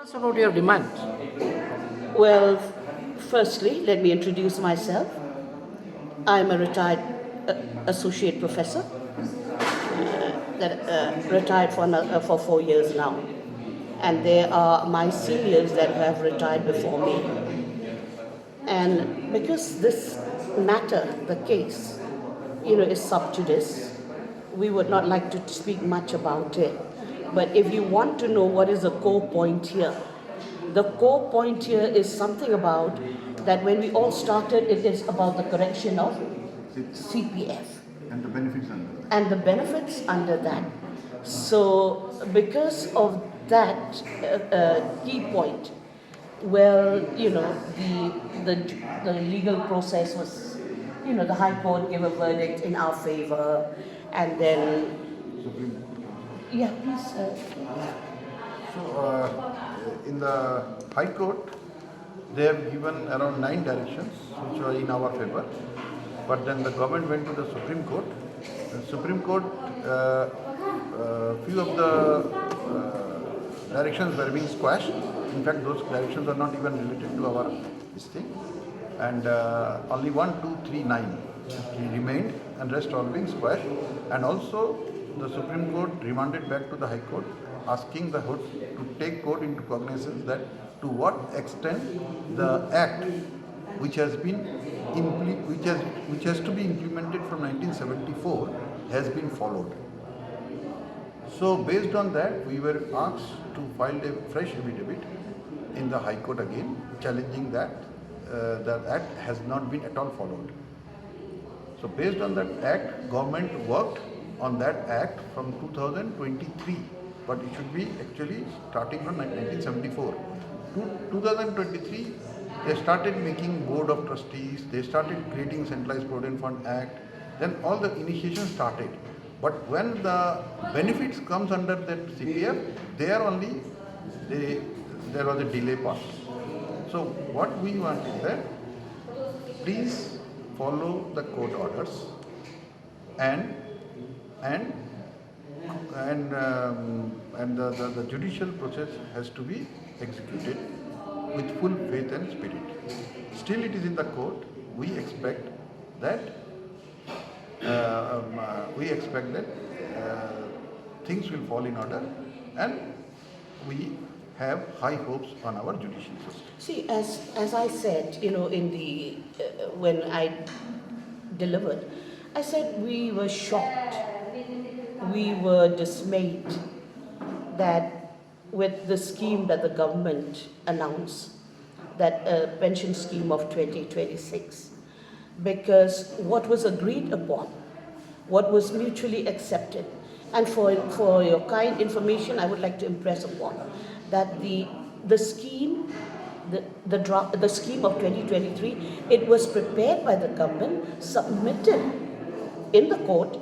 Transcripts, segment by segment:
us about your demand. Well, firstly, let me introduce myself. I'm a retired associate professor, retired for 4 years now. And there are my seniors that have retired before me. And because this matter, the case, is sub judice, we would not like to speak much about it. But if you want to know what is the core point here, the core point here is something about that when we all started, it is about the correction of CPF and the benefits under that. and the benefits under that. So, because of that key point, well, the legal process was, the High Court gave a verdict in our favor, and then, yeah, please. In the High Court, they have given around 9 directions which were in our favor. But then the government went to the Supreme Court. The Supreme Court, few of the directions were being squashed. In fact, those directions are not even related to our this thing. And only 1, 2, 3, 9 remained, and rest all being squashed. And also, the Supreme Court remanded back to the High Court, asking the court to take court into cognizance that to what extent the Act, which has been which has to be implemented from 1974, has been followed. So based on that, we were asked to file a fresh affidavit in the High Court again, challenging that the Act has not been at all followed. So based on that Act, government worked on that Act from 2023, but it should be actually starting from 1974. To 2023, they started making board of trustees, they started creating centralized provident fund act, then all the initiation started. But when the benefits comes under that CPF, there only there was a delay part. So what we want is that please follow the court orders and the judicial process has to be executed with full faith and spirit. Still it is in the court. We expect that things will fall in order, and we have high hopes on our judicial system. See, as I said, in the when I delivered, I said we were shocked, we were dismayed that with the scheme that the government announced, that pension scheme of 2026, because what was agreed upon, what was mutually accepted, and for your kind information, I would like to impress upon that the scheme, the scheme of 2023, it was prepared by the government, submitted in the court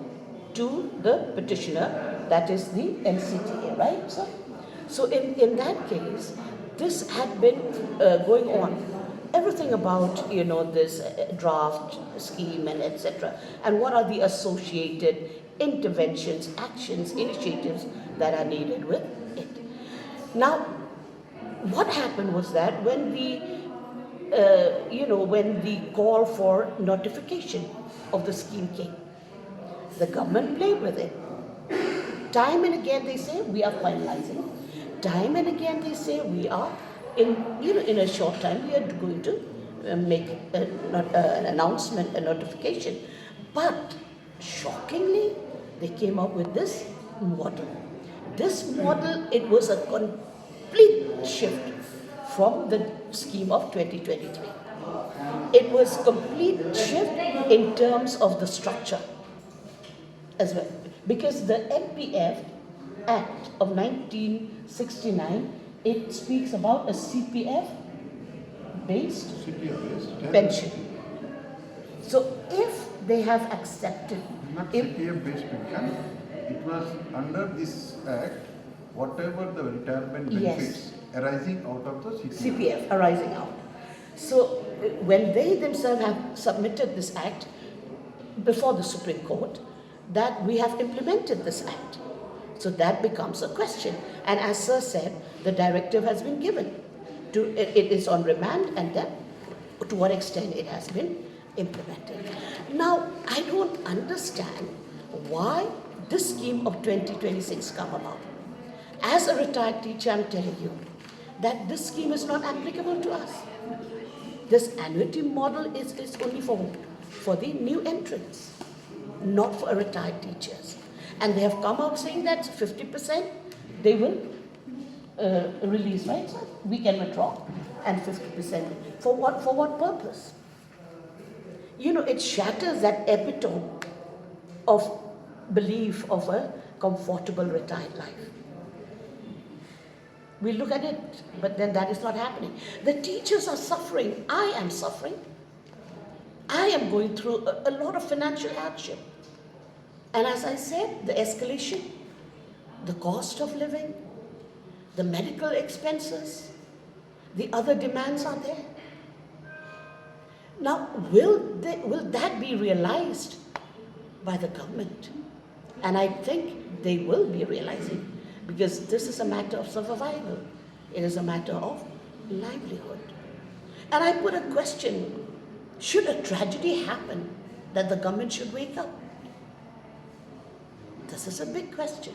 to the petitioner, that is the NCTA, right, sir? So in that case, this had been going on, everything about this draft scheme and etc. And what are the associated interventions, actions, initiatives that are needed with it. Now, what happened was that when when the call for notification of the scheme came, the government played with it. Time and again they say we are finalizing. Time and again they say we are in a short time we are going to make an announcement, a notification. But shockingly, they came up with this model. This model, it was a complete shift from the scheme of 2023. It was complete shift in terms of the structure as well, because the NPF Act of 1969, it speaks about a CPF-based pension. So if they have accepted, not CPF-based pension, it was under this Act, whatever the retirement benefits arising out of the CPF arising out. So when they themselves have submitted this Act before the Supreme Court, that we have implemented this Act. So that becomes a question. And as Sir said, the directive has been given. It is on remand, and then to what extent it has been implemented. Now, I don't understand why this scheme of 2026 come about. As a retired teacher, I'm telling you that this scheme is not applicable to us. This annuity model is only for the new entrants, not for retired teachers. And they have come out saying that 50% they will release, right? So we can withdraw, and 50% for what? For what purpose? You know, it shatters that epitome of belief of a comfortable retired life. We look at it, but then that is not happening. The teachers are suffering. I am suffering. I am going through a lot of financial hardship. And as I said, the escalation, the cost of living, the medical expenses, the other demands are there. Now, will that be realized by the government? And I think they will be realizing, because this is a matter of survival. It is a matter of livelihood. And I put a question: should a tragedy happen that the government should wake up? This is a big question.